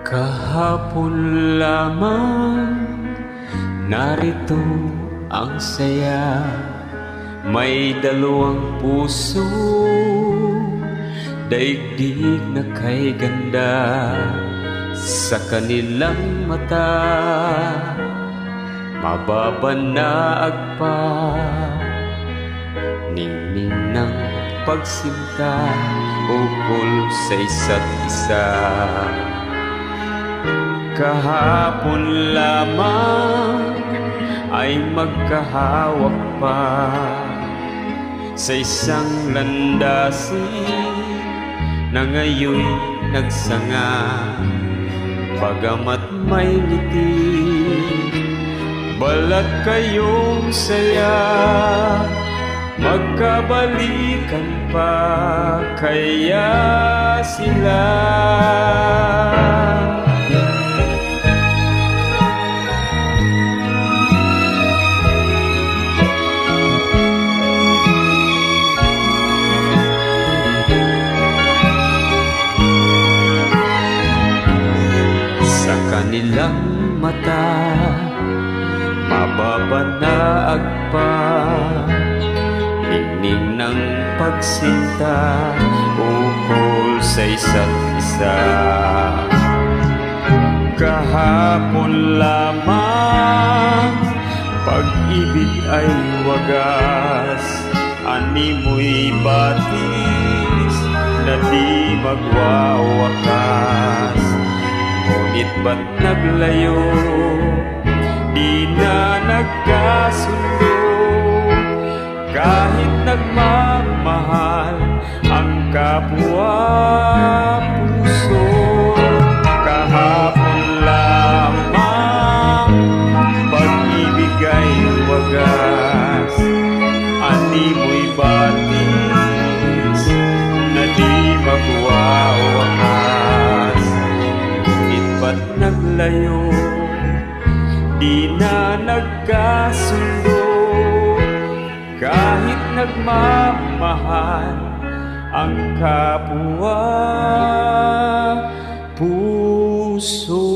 Kahapon lamang narito ang saya, may dalawang puso, daigdig na kay ganda sa kanilang mata, mababanaag pa ningning ng pagsinta ukol sa isa't isa. Kahapon lamang ay magkahawak pa sa isang landasin na ngayoy nagsanga, bagamat may ngiti, balat kayong saya, magkabalikan pa kaya sila. Kanilang mata, mababanaag pa ningning ng pagsinta ukol sa isa't isa. Kahapon lamang pag-ibig ay wagas, animoy batis na di magwawakas. Ngunit ba't naglayo, di na nagkasundo, kahit nagmamahal ang kapwa puso. Kahapon lamang pag-ibig ay wagas, animoy batis na di magwawakas. Ba't naglayo, di na nagkasundo, kahit nagmamahal ang kapwa puso.